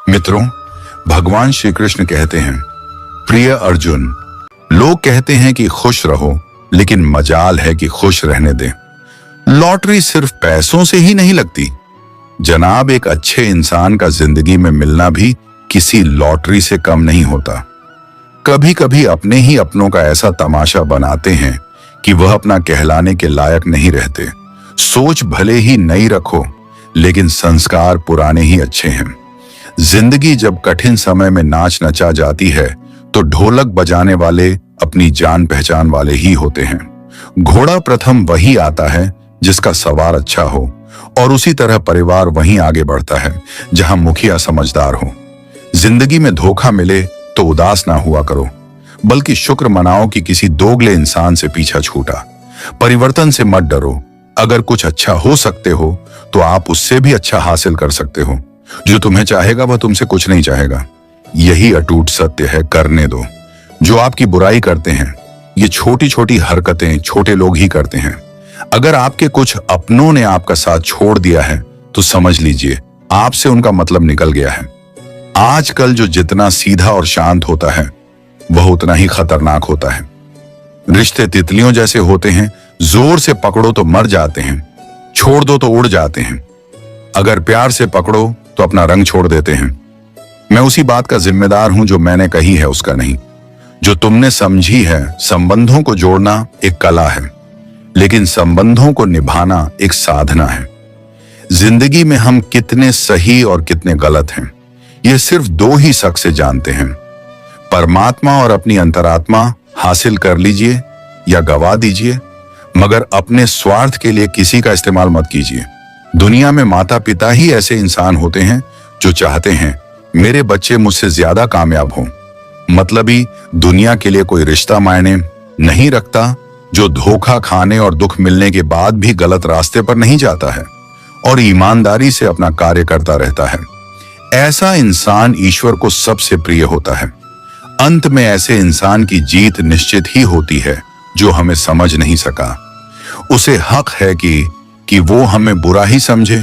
मित्रों, भगवान श्री कृष्ण कहते हैं, प्रिय अर्जुन, लोग कहते हैं कि खुश रहो, लेकिन मजाल है कि खुश रहने दें। लॉटरी सिर्फ पैसों से ही नहीं लगती जनाब, एक अच्छे इंसान का जिंदगी में मिलना भी किसी लॉटरी से कम नहीं होता। कभी कभी अपने ही अपनों का ऐसा तमाशा बनाते हैं कि वह अपना कहलाने के लायक नहीं रहते। सोच भले ही नई रखो, लेकिन संस्कार पुराने ही अच्छे हैं। जिंदगी जब कठिन समय में नाच नचा जाती है तो ढोलक बजाने वाले अपनी जान पहचान वाले ही होते हैं। घोड़ा प्रथम वही आता है जिसका सवार अच्छा हो, और उसी तरह परिवार वहीं आगे बढ़ता है जहां मुखिया समझदार हो। जिंदगी में धोखा मिले तो उदास ना हुआ करो, बल्कि शुक्र मनाओ कि किसी दोगले इंसान से पीछा छूटा। परिवर्तन से मत डरो, अगर कुछ अच्छा हो सकते हो तो आप उससे भी अच्छा हासिल कर सकते हो। जो तुम्हें चाहेगा वह तुमसे कुछ नहीं चाहेगा, यही अटूट सत्य है। करने दो। जो आपकी बुराई करते हैं, ये छोटी छोटी हरकतें छोटे लोग ही करते हैं। अगर आपके कुछ अपनों ने आपका साथ छोड़ दिया है तो समझ लीजिए आपसे उनका मतलब निकल गया है। आजकल जो जितना सीधा और शांत होता है वह उतना ही खतरनाक होता है। रिश्ते तितलियों जैसे होते हैं, जोर से पकड़ो तो मर जाते हैं, छोड़ दो तो उड़ जाते हैं। अगर प्यार से पकड़ो तो अपना रंग छोड़ देते हैं। मैं उसी बात का जिम्मेदार हूं जो मैंने कही है उसका नहीं। जो तुमने समझी है, संबंधों को जोड़ना एक कला है, लेकिन संबंधों को निभाना एक साधना है। जिंदगी में हम कितने सही और कितने गलत हैं, यह सिर्फ दो ही शख्स से जानते हैं। परमात्मा और अपनी अंतरात्मा हासिल कर लीजिए या गवा दीजिए, मगर अपने स्वार्थ के लिए किसी का इस्तेमाल मत कीजिए। दुनिया में माता पिता ही ऐसे इंसान होते हैं जो चाहते हैं मेरे बच्चे मुझसे ज्यादा कामयाब हों। मतलबी दुनिया के लिए कोई रिश्ता मायने नहीं रखता जो धोखा खाने और दुख मिलने के बाद भी गलत रास्ते पर नहीं जाता है और ईमानदारी से अपना कार्य करता रहता है। ऐसा इंसान ईश्वर को सबसे प्रिय होता है। अंत में ऐसे इंसान की जीत निश्चित ही होती है जो हमें समझ नहीं सका। उसे हक है कि वो हमें बुरा ही समझे।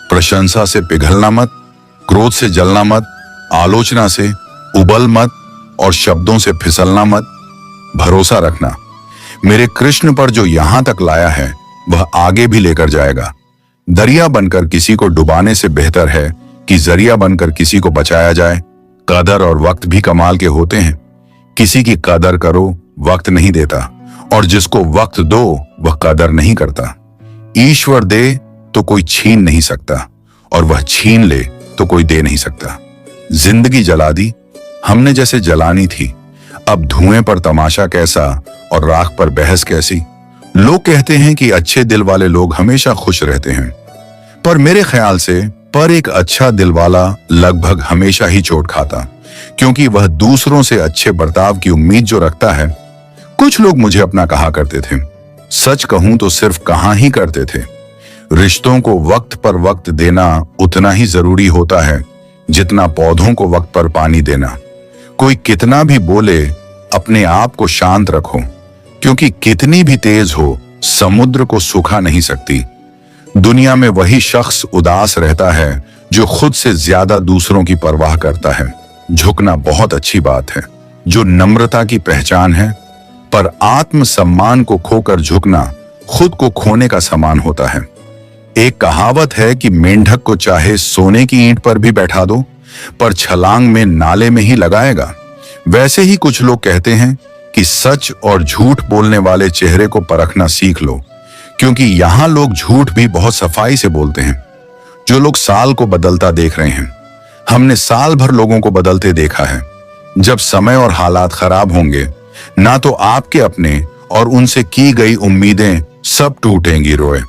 प्रशंसा से पिघलना मत, क्रोध से जलना मत, आलोचना से उबल मत और शब्दों से फिसलना मत। भरोसा रखना, मेरे कृष्ण पर जो यहां तक लाया है वह आगे भी लेकर जाएगा। दरिया बनकर किसी को डुबाने से बेहतर है कि जरिया बनकर किसी को बचाया जाए। कदर और वक्त भी कमाल के होते हैं। किसी की कदर करो, वक्त नहीं देता, और जिसको वक्त दो वह कदर नहीं करता। ईश्वर दे तो कोई छीन नहीं सकता, और वह छीन ले तो कोई दे नहीं सकता। जिंदगी जला दी हमने जैसे जलानी थी, अब धुएं पर तमाशा कैसा और राख पर बहस कैसी। लोग कहते हैं कि अच्छे दिल वाले लोग हमेशा खुश रहते हैं, पर मेरे ख्याल से एक अच्छा दिल वाला लगभग हमेशा ही चोट खाता, क्योंकि वह दूसरों से अच्छे बर्ताव की उम्मीद जो रखता है। कुछ लोग मुझे अपना कहा करते थे, सच कहूं तो सिर्फ कहा ही करते थे। रिश्तों को वक्त पर वक्त देना उतना ही जरूरी होता है जितना पौधों को वक्त पर पानी देना। कोई कितना भी बोले, अपने आप को शांत रखो, क्योंकि कितनी भी तेज हो समुद्र को सुखा नहीं सकती। दुनिया में वही शख्स उदास रहता है जो खुद से ज्यादा दूसरों की परवाह करता है। झुकना बहुत अच्छी बात है, जो नम्रता की पहचान है, पर आत्मसम्मान को खोकर झुकना खुद को खोने का समान होता है। एक कहावत है कि मेंढक को चाहे सोने की ईंट पर भी बैठा दो, पर छलांग में नाले में ही लगाएगा। वैसे ही कुछ लोग कहते हैं कि सच और झूठ बोलने वाले चेहरे को परखना सीख लो, क्योंकि यहां लोग झूठ भी बहुत सफाई से बोलते हैं। जो लोग साल को बदलता देख रहे हैं, हमने साल भर लोगों को बदलते देखा है। जब समय और हालात खराब होंगे, ना तो आपके अपने और उनसे की गई उम्मीदें सब टूटेंगी रोए।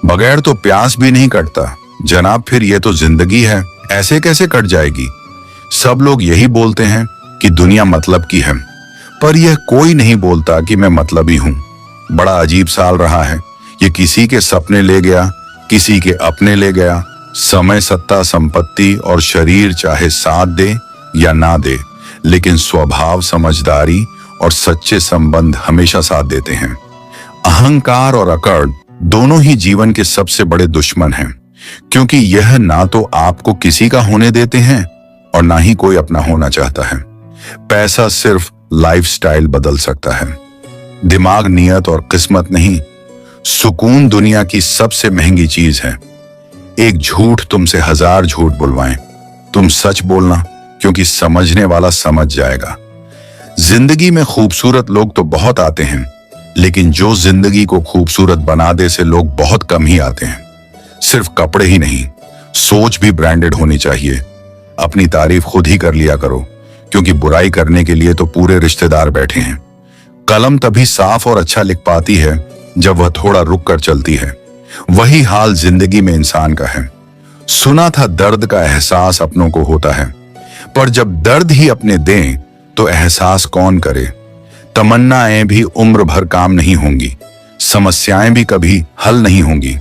बगैर तो प्यास भी नहीं कटता जनाब, फिर ये तो जिंदगी है, ऐसे कैसे कट जाएगी। सब लोग यही बोलते हैं कि दुनिया मतलब की है, पर यह कोई नहीं बोलता कि मैं मतलबी हूं। बड़ा अजीब साल रहा है। ये किसी के सपने ले गया, किसी के अपने ले गया। समय, सत्ता, संपत्ति और शरीर चाहे साथ दे या ना दे, लेकिन स्वभाव, समझदारी और सच्चे संबंध हमेशा साथ देते हैं। अहंकार और अकड़ दोनों ही जीवन के सबसे बड़े दुश्मन हैं, क्योंकि यह ना तो आपको किसी का होने देते हैं और ना ही कोई अपना होना चाहता है। पैसा सिर्फ लाइफस्टाइल बदल सकता है, दिमाग, नियत और किस्मत नहीं। सुकून दुनिया की सबसे महंगी चीज है। एक झूठ तुमसे 1000 झूठ बुलवाएं, तुम सच बोलना, क्योंकि समझने वाला समझ जाएगा। जिंदगी में खूबसूरत लोग तो बहुत आते हैं, लेकिन जो जिंदगी को खूबसूरत बना दे से लोग बहुत कम ही आते हैं। सिर्फ कपड़े ही नहीं, सोच भी ब्रांडेड होनी चाहिए। अपनी तारीफ खुद ही कर लिया करो, क्योंकि बुराई करने के लिए तो पूरे रिश्तेदार बैठे हैं। कलम तभी साफ और अच्छा लिख पाती है जब वह थोड़ा रुक कर चलती है। वही हाल जिंदगी में इंसान का है। सुना था दर्द का एहसास अपनों को होता है, पर जब दर्द ही अपने दें तो एहसास कौन करे। तमन्नाएं भी उम्र भर काम नहीं होंगी, समस्याएं भी कभी हल नहीं होंगी।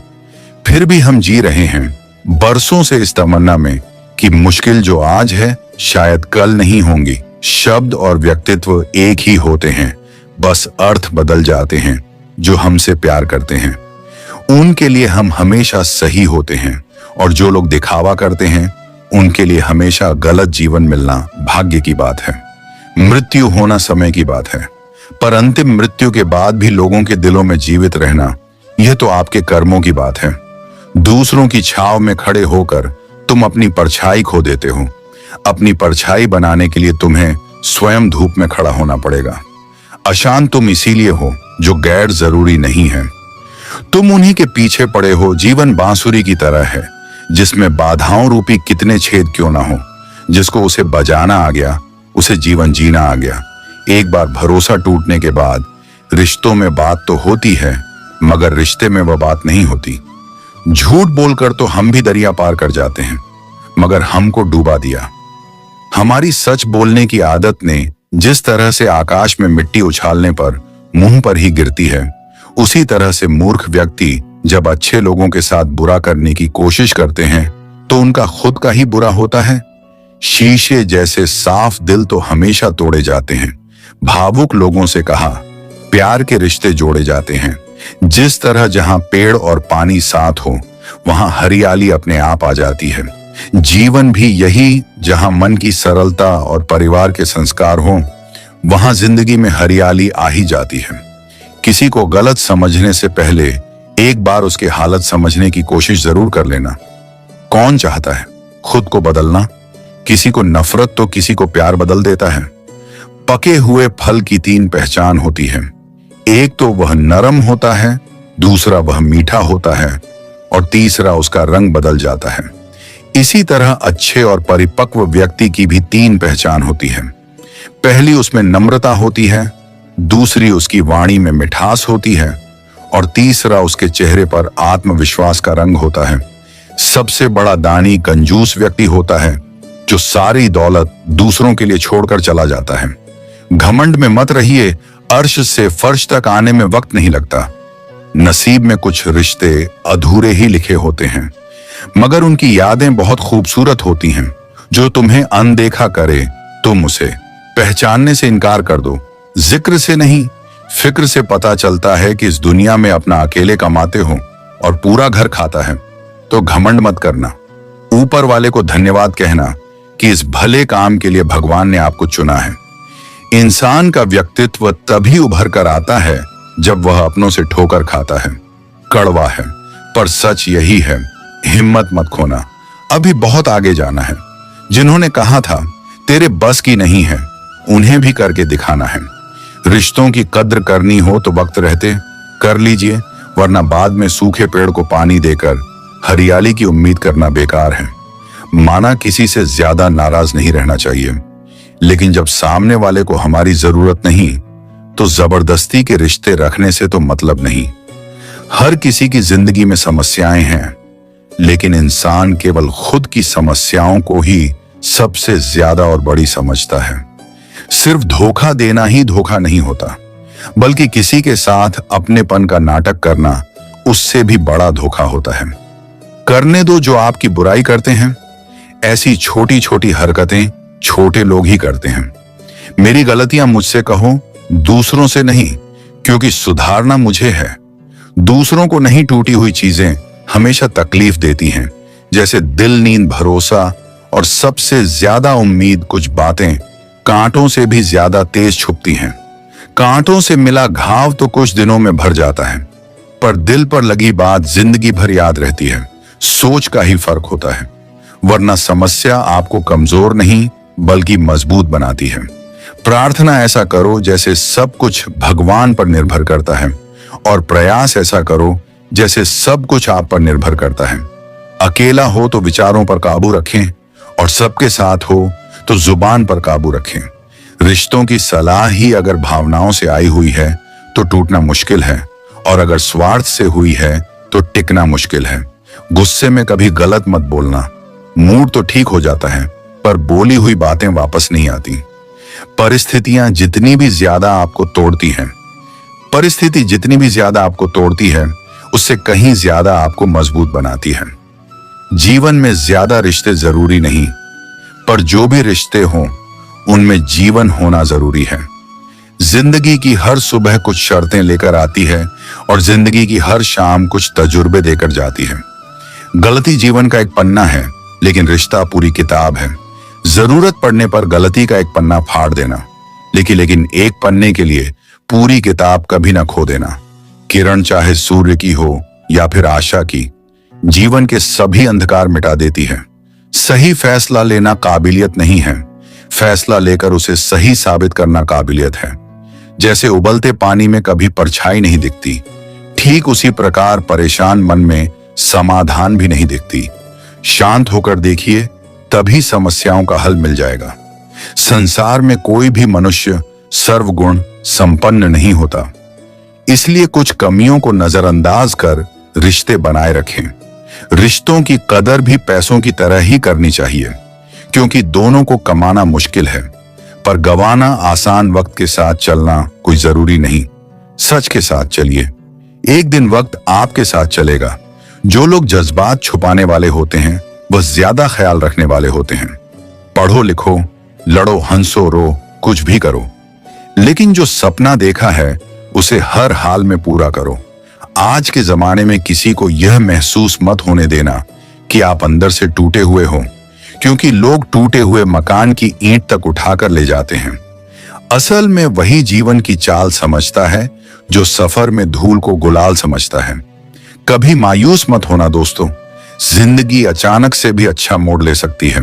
फिर भी हम जी रहे हैं बरसों से इस तमन्ना में कि मुश्किल जो आज है शायद कल नहीं होंगी। शब्द और व्यक्तित्व एक ही होते हैं, बस अर्थ बदल जाते हैं। जो हमसे प्यार करते हैं उनके लिए हम हमेशा सही होते हैं, और जो लोग दिखावा करते हैं उनके लिए हमेशा गलत जीवन मिलना भाग्य की बात है। मृत्यु होना समय की बात है, पर अंतिम मृत्यु के बाद भी लोगों के दिलों में जीवित रहना, यह तो आपके कर्मों की बात है। दूसरों की छाव में खड़े होकर तुम अपनी परछाई खो देते हो। अपनी परछाई बनाने के लिए तुम्हें स्वयं धूप में खड़ा होना पड़ेगा। अशांत तुम इसीलिए हो जो गैर जरूरी नहीं है। तुम उन्हीं के पीछे पड़े हो। जीवन बांसुरी की तरह है, जिसमें बाधाओं रूपी कितने छेद क्यों ना हो। जिसको उसे बजाना आ गया, उसे जीवन जीना आ गया। एक बार भरोसा टूटने के बाद रिश्तों में बात तो होती है, मगर रिश्ते में वह बात नहीं होती। झूठ बोलकर तो हम भी दरिया पार कर जाते हैं, मगर हमको डूबा दिया। हमारी सच बोलने की आदत ने जिस तरह से आकाश में मिट्टी उछालने पर मुंह पर ही गिरती है, उसी तरह से मूर्ख व्यक्ति जब अच्छे लोगों के साथ बुरा करने की कोशिश करते हैं तो उनका खुद का ही बुरा होता है। शीशे जैसे साफ दिल तो हमेशा तोड़े जाते हैं। भावुक लोगों से कहा, प्यार के रिश्ते जोड़े जाते हैं। जिस तरह जहां पेड़ और पानी साथ हो, वहां हरियाली अपने आप आ जाती है। जीवन भी यही, जहां मन की सरलता और परिवार के संस्कार हो, वहां जिंदगी में हरियाली आ ही जाती है। किसी को गलत समझने से पहले एक बार उसकी हालत समझने की कोशिश जरूर कर लेना। कौन चाहता है खुद को बदलना? किसी को नफरत तो किसी को प्यार बदल देता है। पके हुए फल की 3 पहचान होती है। एक तो वह नरम होता है, दूसरा वह मीठा होता है, और तीसरा उसका रंग बदल जाता है। इसी तरह अच्छे और परिपक्व व्यक्ति की भी 3 पहचान होती है। पहली उसमें नम्रता होती है, दूसरी उसकी वाणी में मिठास होती है, और तीसरा उसके चेहरे पर आत्मविश्वास का रंग होता है। सबसे बड़ा दानी कंजूस व्यक्ति होता है, जो सारी दौलत दूसरों के लिए छोड़कर चला जाता है। घमंड में मत रहिए, अर्श से फर्श तक आने में वक्त नहीं लगता। नसीब में कुछ रिश्ते अधूरे ही लिखे होते हैं, मगर उनकी यादें बहुत खूबसूरत होती हैं। जो तुम्हें अनदेखा करे, तुम उसे पहचानने से इनकार कर दो। जिक्र से नहीं, फिक्र से पता चलता है कि इस दुनिया में अपना अकेले कमाते हो और पूरा घर खाता है। तो घमंड मत करना, ऊपर वाले को धन्यवाद कहना कि इस भले काम के लिए भगवान ने आपको चुना है। इंसान का व्यक्तित्व तभी उभर कर आता है जब वह अपनों से ठोकर खाता है। कड़वा है, पर सच यही है। हिम्मत मत खोना, अभी बहुत आगे जाना है। जिन्होंने कहा था तेरे बस की नहीं है, उन्हें भी करके दिखाना है। रिश्तों की कद्र करनी हो तो वक्त रहते कर लीजिए, वरना बाद में सूखे पेड़ को पानी देकर हरियाली की उम्मीद करना बेकार है। माना किसी से ज्यादा नाराज नहीं रहना चाहिए, लेकिन जब सामने वाले को हमारी जरूरत नहीं तो जबरदस्ती के रिश्ते रखने से तो मतलब नहीं। हर किसी की जिंदगी में समस्याएं हैं, लेकिन इंसान केवल खुद की समस्याओं को ही सबसे ज्यादा और बड़ी समझता है। सिर्फ धोखा देना ही धोखा नहीं होता, बल्कि किसी के साथ अपनेपन का नाटक करना उससे भी बड़ा धोखा होता है। करने दो जो आपकी बुराई करते हैं। ऐसी छोटी छोटी हरकतें छोटे लोग ही करते हैं। मेरी गलतियां मुझसे कहो, दूसरों से नहीं, क्योंकि सुधारना मुझे है। दूसरों को नहीं टूटी हुई चीजें हमेशा तकलीफ देती हैं, जैसे दिल, नींद, भरोसा और सबसे ज्यादा उम्मीद कुछ बातें कांटों से भी ज्यादा तेज छुपती हैं। कांटों से मिला घाव तो कुछ दिनों में भर जाता है, पर दिल पर लगी बात जिंदगी भर याद रहती है। सोच का ही फर्क होता है, वरना समस्या आपको कमजोर नहीं बल्कि मजबूत बनाती है। प्रार्थना ऐसा करो जैसे सब कुछ भगवान पर निर्भर करता है, और प्रयास ऐसा करो जैसे सब कुछ आप पर निर्भर करता है। अकेला हो तो विचारों पर काबू रखें, और सबके साथ हो तो जुबान पर काबू रखें। रिश्तों की सलाह ही अगर भावनाओं से आई हुई है तो टूटना मुश्किल है, और अगर स्वार्थ से हुई है तो टिकना मुश्किल है। गुस्से में कभी गलत मत बोलना। मूड तो ठीक हो जाता है, पर बोली हुई बातें वापस नहीं आती। परिस्थिति जितनी भी ज्यादा आपको तोड़ती है, उससे कहीं ज्यादा आपको मजबूत बनाती है। जीवन में ज्यादा रिश्ते जरूरी नहीं, पर जो भी रिश्ते हों उनमें जीवन होना जरूरी है। जिंदगी की हर सुबह कुछ शर्तें लेकर आती है, और जिंदगी की हर शाम कुछ तजुर्बे देकर जाती है। गलती जीवन का एक पन्ना है, लेकिन रिश्ता पूरी किताब है। जरूरत पड़ने पर गलती का एक पन्ना फाड़ देना, लेकिन एक पन्ने के लिए पूरी किताब कभी ना खो देना। किरण चाहे सूर्य की हो या फिर आशा की, जीवन के सभी अंधकार मिटा देती है। सही फैसला लेना काबिलियत नहीं है, फैसला लेकर उसे सही साबित करना काबिलियत है। जैसे उबलते पानी में कभी परछाई नहीं दिखती, ठीक उसी प्रकार परेशान मन में समाधान भी नहीं दिखती। शांत होकर देखिए, तभी समस्याओं का हल मिल जाएगा। संसार में कोई भी मनुष्य सर्वगुण संपन्न नहीं होता, इसलिए कुछ कमियों को नजरअंदाज कर रिश्ते बनाए रखें। रिश्तों की कदर भी पैसों की तरह ही करनी चाहिए, क्योंकि दोनों को कमाना मुश्किल है, पर गंवाना आसान। वक्त के साथ चलना कोई जरूरी नहीं, सच के साथ चलिए। एक दिन वक्त आपके साथ चलेगा। जो लोग जज्बात छुपाने वाले होते हैं वह ज्यादा ख्याल रखने वाले होते हैं। पढ़ो लिखो, लड़ो हंसो रो, कुछ भी करो, लेकिन जो सपना देखा है उसे हर हाल में पूरा करो। आज के जमाने में किसी को यह महसूस मत होने देना कि आप अंदर से टूटे हुए हो, क्योंकि लोग टूटे हुए मकान की ईंट तक उठाकर ले जाते हैं। असल में वही जीवन की चाल समझता है जो सफर में धूल को गुलाल समझता है। कभी मायूस मत होना दोस्तों, जिंदगी अचानक से भी अच्छा मोड़ ले सकती है।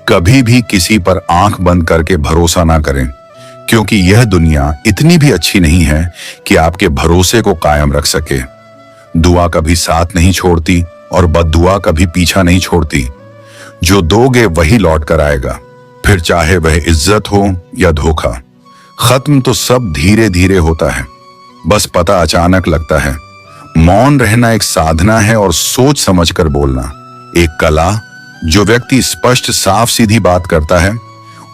कभी भी किसी पर आंख बंद करके भरोसा ना करें, क्योंकि यह दुनिया इतनी भी अच्छी नहीं है कि आपके भरोसे को कायम रख सके। दुआ कभी साथ नहीं छोड़ती और बद्दुआ कभी पीछा नहीं छोड़ती। जो दोगे वही लौट कर आएगा, फिर चाहे वह इज्जत हो या धोखा। खत्म तो सब धीरे धीरे होता है, बस पता अचानक लगता है। मौन रहना एक साधना है और सोच समझकर बोलना एक कला। जो व्यक्ति स्पष्ट साफ सीधी बात करता है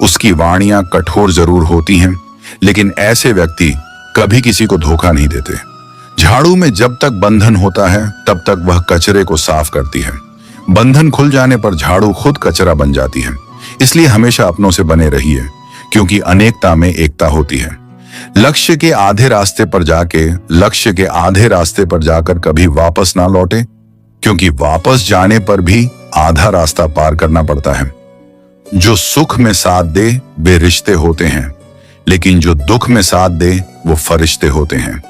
उसकी वाणियां कठोर जरूर होती हैं, लेकिन ऐसे व्यक्ति कभी किसी को धोखा नहीं देते। झाड़ू में जब तक बंधन होता है तब तक वह कचरे को साफ करती है। बंधन खुल जाने पर झाड़ू खुद कचरा बन जाती है। इसलिए हमेशा अपनों से बने रहिए, क्योंकि अनेकता में एकता होती है। लक्ष्य के आधे रास्ते पर जाकर कभी वापस ना लौटे, क्योंकि वापस जाने पर भी आधा रास्ता पार करना पड़ता है। जो सुख में साथ दे वे रिश्ते होते हैं, लेकिन जो दुख में साथ दे वो फरिश्ते होते हैं।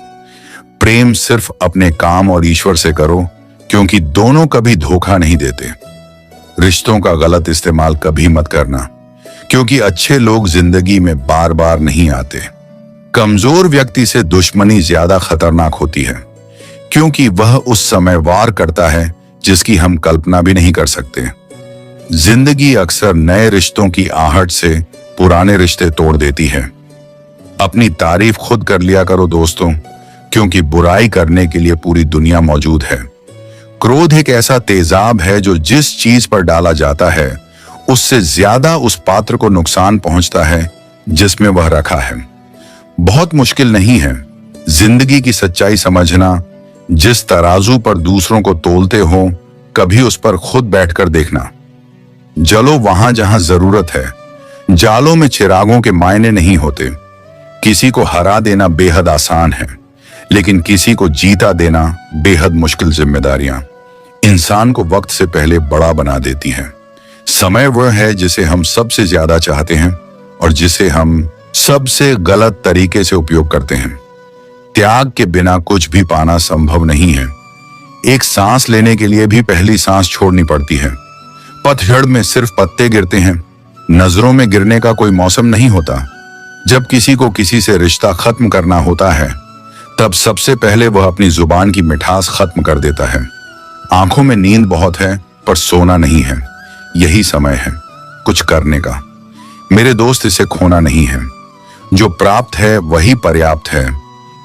प्रेम सिर्फ अपने काम और ईश्वर से करो, क्योंकि दोनों कभी धोखा नहीं देते। रिश्तों का गलत इस्तेमाल कभी मत करना, क्योंकि अच्छे लोग जिंदगी में बार बार नहीं आते। कमजोर व्यक्ति से दुश्मनी ज्यादा खतरनाक होती है, क्योंकि वह उस समय वार करता है जिसकी हम कल्पना भी नहीं कर सकते। जिंदगी अक्सर नए रिश्तों की आहट से पुराने रिश्ते तोड़ देती है। अपनी तारीफ खुद कर लिया करो दोस्तों, क्योंकि बुराई करने के लिए पूरी दुनिया मौजूद है। क्रोध एक ऐसा तेजाब है जो जिस चीज पर डाला जाता है उससे ज्यादा उस पात्र को नुकसान पहुंचता है जिसमें वह रखा है। बहुत मुश्किल नहीं है जिंदगी की सच्चाई समझना। जिस तराजू पर दूसरों को तोलते हो कभी उस पर खुद बैठकर देखना। जलो वहां जहां जरूरत है, जालों में चिरागों के मायने नहीं होते। किसी को हरा देना बेहद आसान है, लेकिन किसी को जीता देना बेहद मुश्किल जिम्मेदारियां इंसान को वक्त से पहले बड़ा बना देती हैं। समय वह है जिसे हम सबसे ज्यादा चाहते हैं और जिसे हम सबसे गलत तरीके से उपयोग करते हैं। त्याग के बिना कुछ भी पाना संभव नहीं है। एक सांस लेने के लिए भी पहली सांस छोड़नी पड़ती है। पतझड़ में सिर्फ पत्ते गिरते हैं, नजरों में गिरने का कोई मौसम नहीं होता। जब किसी को किसी से रिश्ता खत्म करना होता है, तब सबसे पहले वह अपनी जुबान की मिठास खत्म कर देता है। आंखों में नींद बहुत है पर सोना नहीं है। यही समय है कुछ करने का। मेरे दोस्त, इसे खोना नहीं है। जो प्राप्त है वही पर्याप्त है।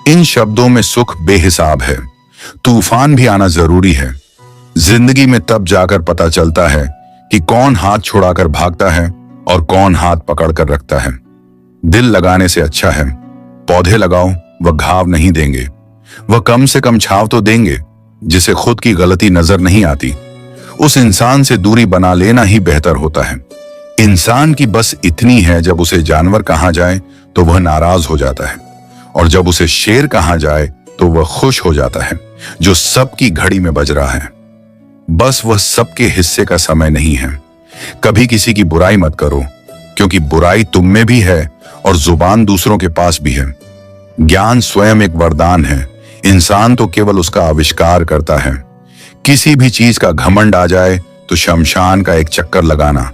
इन शब्दों में सुख बेहिसाब है। तूफान भी आना जरूरी है। जिंदगी में तब जाकर पता चलता है कि कौन हाथ छुड़ाकर भागता है और कौन हाथ पकड़कर रखता है। दिल लगाने से अच्छा है पौधे लगाओ, वह घाव नहीं देंगे। वह कम से कम छाव तो देंगे। जिसे खुद की गलती नजर नहीं आती, उस इंसान से दूरी बना लेना ही बेहतर होता है। इंसान की बस इतनी है, जब उसे जानवर कहा जाए तो वह नाराज हो जाता है, और जब उसे शेर कहा जाए तो वह खुश हो जाता है। जो सबकी घड़ी में बज रहा है, बस वह सबके हिस्से का समय नहीं है। कभी किसी की बुराई मत करो, क्योंकि बुराई तुम में भी है और जुबान दूसरों के पास भी है। ज्ञान स्वयं एक वरदान है। इंसान तो केवल उसका आविष्कार करता है। किसी भी चीज का घमंड आ जाए तो शमशान का एक चक्कर लगाना।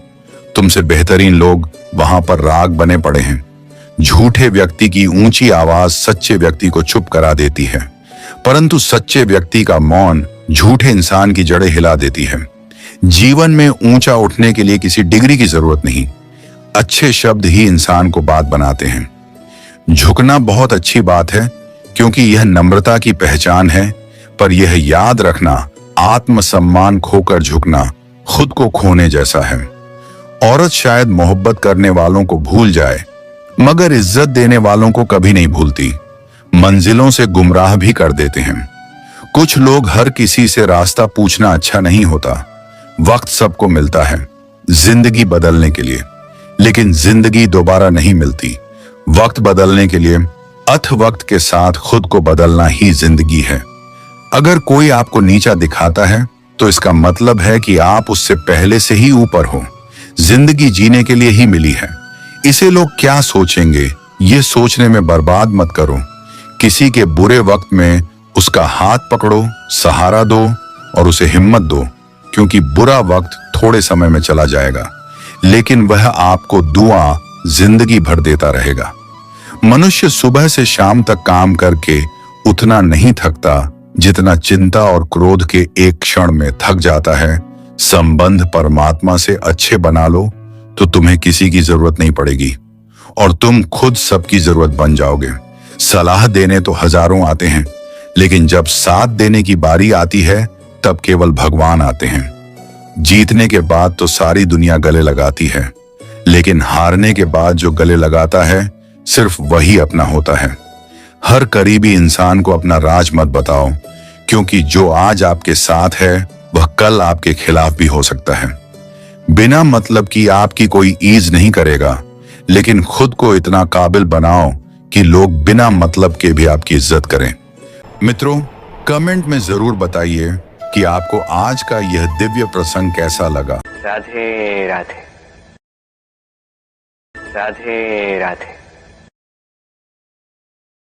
तुमसे बेहतरीन लोग वहां पर राग बने पड़े हैं। झूठे व्यक्ति की ऊंची आवाज सच्चे व्यक्ति को चुप करा देती है, परंतु सच्चे व्यक्ति का मौन झूठे इंसान की जड़ें हिला देती है। जीवन में ऊंचा उठने के लिए किसी डिग्री की जरूरत नहीं, अच्छे शब्द ही इंसान को बात बनाते हैं। झुकना बहुत अच्छी बात है, क्योंकि यह नम्रता की पहचान है, पर यह याद रखना, आत्मसम्मान खोकर झुकना खुद को खोने जैसा है। औरत शायद मोहब्बत करने वालों को भूल जाए, मगर इज्जत देने वालों को कभी नहीं भूलती। मंजिलों से गुमराह भी कर देते हैं। कुछ लोग, हर किसी से रास्ता पूछना अच्छा नहीं होता। वक्त सबको मिलता है जिंदगी बदलने के लिए, लेकिन जिंदगी दोबारा नहीं मिलती। वक्त बदलने के लिए अथ वक्त के साथ खुद को बदलना ही जिंदगी है। अगर कोई आपको नीचा दिखाता है तो इसका मतलब है कि आप उससे पहले से ही ऊपर हो। जिंदगी जीने के लिए ही मिली है। इसे लोग क्या सोचेंगे, ये सोचने में बर्बाद मत करो। किसी के बुरे वक्त में उसका हाथ पकड़ो, सहारा दो और उसे हिम्मत दो, क्योंकि बुरा वक्त थोड़े समय में चला जाएगा, लेकिन वह आपको दुआ जिंदगी भर देता रहेगा। मनुष्य सुबह से शाम तक काम करके उतना नहीं थकता जितना चिंता और क्रोध के एक क्षण में थक जाता है। संबंध परमात्मा से अच्छे बना लो तो तुम्हें किसी की जरूरत नहीं पड़ेगी और तुम खुद सबकी जरूरत बन जाओगे। सलाह देने तो हजारों आते हैं, लेकिन जब साथ देने की बारी आती है तब केवल भगवान आते हैं। जीतने के बाद तो सारी दुनिया गले लगाती है, लेकिन हारने के बाद जो गले लगाता है सिर्फ वही अपना होता है। हर करीबी इंसान को अपना राज मत बताओ, क्योंकि जो आज आपके साथ है वह कल आपके खिलाफ भी हो सकता है। बिना मतलब की आपकी कोई ईज नहीं करेगा, लेकिन खुद को इतना काबिल बनाओ कि लोग बिना मतलब के भी आपकी इज्जत करें। मित्रों, कमेंट में जरूर बताइए कि आपको आज का यह दिव्य प्रसंग कैसा लगा। राधे राधे। राधे राधे।